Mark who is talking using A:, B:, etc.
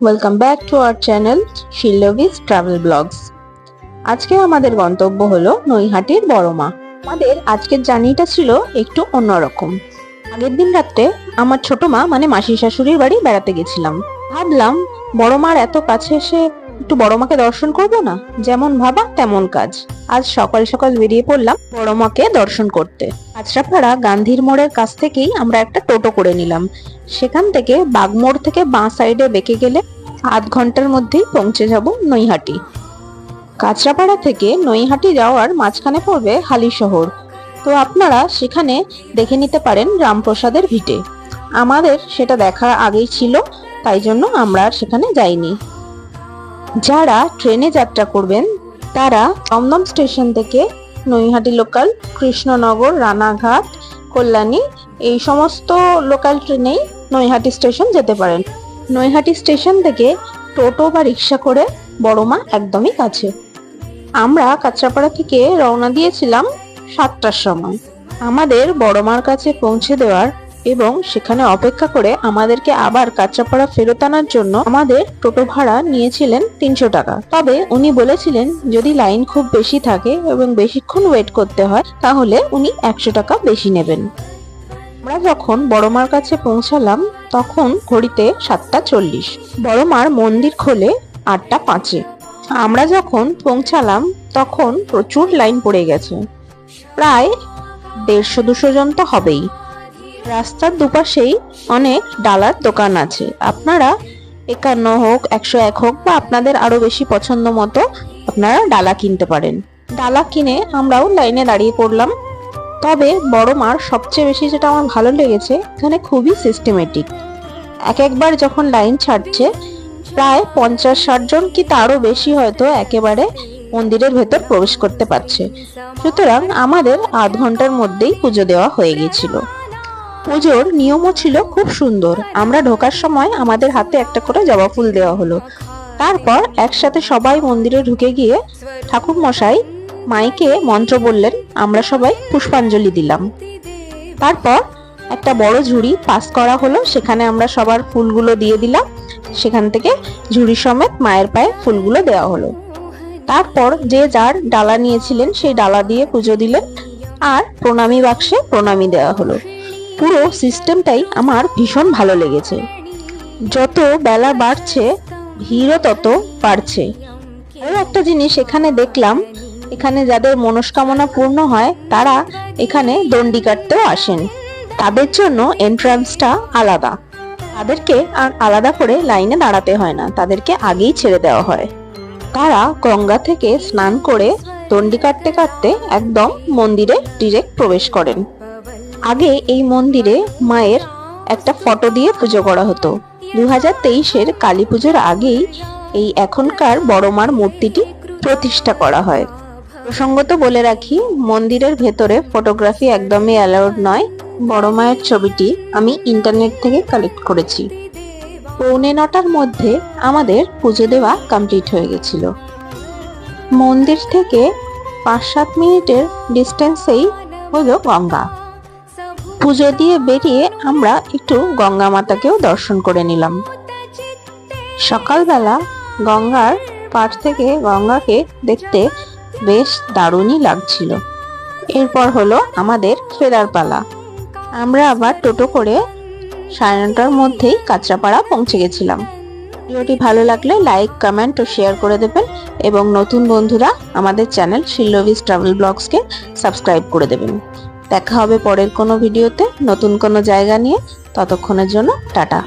A: Welcome back to our channel শিল্লভিস travel blogs. আজকে আমাদের গন্তব্য হলো নৈহাটির বড়মা। আমাদের আজকের জার্নিটা ছিল একটু অন্যরকম। আগের দিন রাত্রে আমার ছোট মা মানে মাসি শাশুড়ির বাড়ি বেড়াতে গেছিলাম। ভাবলাম বড়মার এত কাছে এসে একটু বড়মাকে দর্শন করব না, যেমন ভাবা তেমন কাজ। আজ সকাল সকাল বেরিয়ে পড়লাম বড়মাকে দর্শন করতে। কাঁচরাপাড়া গান্ধীর মোড়ের কাছ থেকেই আমরা একটা টোটো করে নিলাম। সেখান থেকে বাগমোড় থেকে বাঁ সাইডে বেঁকে গেলে আধ ঘন্টার মধ্যেই পৌঁছে যাব নৈহাটি। কাঁচরাপাড়া থেকে নৈহাটি যাওয়ার মাঝখানে পড়বে হালিশহর। তো আপনারা সেখানে দেখে নিতে পারেন রামপ্রসাদের ভিটে। আমাদের সেটা দেখার আগেই ছিল, তাই জন্য আমরা আর সেখানে যাইনি। যারা ট্রেনে যাত্রা করবেন তারা দমদম স্টেশন থেকে নৈহাটি লোকাল, কৃষ্ণনগর, রানাঘাট, কল্যাণী এই সমস্ত লোকাল ট্রেনেই নৈহাটি স্টেশন যেতে পারেন। নৈহাটি স্টেশন থেকে টোটো বা রিক্সা করে বড়মা একদমই কাছে। আমরা কাঁচরাপাড়া থেকে রওনা দিয়েছিলাম 7টার সময়। আমাদের বড়মার কাছে পৌঁছে দেওয়ার এবং সেখানে অপেক্ষা করে আমাদেরকে আবার কাঁচরাপাড়া ফেরত আনার জন্য আমাদের টোটো ভাড়া নিয়েছিলেন 300 টাকা। তবে উনি বলেছিলেন যদি লাইন খুব বেশি থাকে এবং বেশিক্ষণ ওয়েট করতে হয় তাহলে উনি 100 টাকা বেশি নেবেন। আমরা যখন বড়মার কাছে পৌঁছালাম তখন ঘড়িতে 7টা 40। বড়মার মন্দির খোলে 8টা 5-এ। আমরা যখন পৌঁছালাম তখন প্রচুর লাইন পড়ে গেছে, প্রায় 150-200 জন তো হবেই। রাস্তার দুপাশেই অনেক ডালার দোকান আছে। আপনারা 51 হোক, 101 হোক বা আপনাদের আরো বেশি পছন্দ মতো আপনারা ডালা কিনতে পারেন। ডালা কিনে আমরাও লাইনে দাঁড়িয়ে পড়লাম। তবে বড়মার সবচেয়ে বেশি যেটা আমার ভালো লেগেছে, এখানে খুবই সিস্টেমেটিক। একবার যখন লাইন ছাড়ছে প্রায় 50-60 জন কি তারও বেশি হয়তো একেবারে মন্দিরের ভেতর প্রবেশ করতে পারছে। সুতরাং আমাদের আধ ঘন্টার মধ্যেই পুজো দেওয়া হয়ে গিয়েছিল। পুজোর নিয়মও ছিল খুব সুন্দর। আমরা ঢোকার সময় আমাদের হাতে একটা করে জবা ফুল দেওয়া হলো। তারপর একসাথে সবাই মন্দিরে ঢুকে গিয়ে ঠাকুর মশাই মাইকে মন্ত্র বললেন, আমরা সবাই পুষ্পাঞ্জলি দিলাম। তারপর একটা বড় ঝুড়ি পাস করা হলো, সেখানে আমরা সবার ফুলগুলো দিয়ে দিলাম। সেখান থেকে ঝুড়ি সমেত মায়ের পায়ে ফুলগুলো দেওয়া হলো। তারপর যে যার ডালা নিয়েছিলেন সেই ডালা দিয়ে পুজো দিলেন আর প্রণামী বাক্সে প্রণামী দেওয়া হলো। পুরো সিস্টেমটাই আমার ভীষণ ভালো লেগেছে। যত বেলা বাড়ছে ভিড়ও তত বাড়ছে। আরো একটা জিনিস এখানে দেখলাম, এখানে যাদের মনস্কামনা পূর্ণ হয় তারা এখানে দণ্ডি কাটতেও আসেন। তাদের জন্য এন্ট্রান্সটা আলাদা, তাদেরকে আর আলাদা করে লাইনে দাঁড়াতে হয় না, তাদেরকে আগেই ছেড়ে দেওয়া হয়। তারা গঙ্গা থেকে স্নান করে দণ্ডি কাটতে কাটতে একদম মন্দিরে ডিরেক্ট প্রবেশ করেন। আগে এই মন্দিরে মায়ের একটা ফটো দিয়ে পুজো করা হতো। 2023-এর কালী পুজোর আগেই এই এখনকার বড়মার মূর্তিটি প্রতিষ্ঠা করা হয়। প্রসঙ্গত বলে রাখি, মন্দিরের ভেতরে ফটোগ্রাফি একদমই অ্যালাউড নয়। বড় মায়ের ছবিটি আমি ইন্টারনেট থেকে কালেক্ট করেছি। 8:45-র মধ্যে আমাদের পুজো দেওয়া কমপ্লিট হয়ে গেছিল। মন্দির থেকে 5-7 মিনিটের ডিস্টেন্সেই হলো গঙ্গা। পুজো দিয়ে বেরিয়ে আমরা একটু গঙ্গা মাতাকেও দর্শন করে নিলাম। সকালবেলা গঙ্গার পাড় থেকে গঙ্গাকে দেখতে বেশ দারুণই লাগছিল। এরপর হলো আমাদের ফেরার পালা। আমরা আবার টোটো করে 9:30-টার মধ্যেই কাঁচরাপাড়া পৌঁছে গেছিলাম। ভিডিওটি ভালো লাগলে লাইক, কমেন্ট ও শেয়ার করে দেবেন এবং নতুন বন্ধুরা আমাদের চ্যানেল শিল্লভিস ট্রাভেল ব্লগসকে সাবস্ক্রাইব করে দেবেন। দেখা হবে পরের কোনো ভিডিওতে নতুন কোনো জায়গা নিয়ে। ততক্ষণের জন্য টাটা।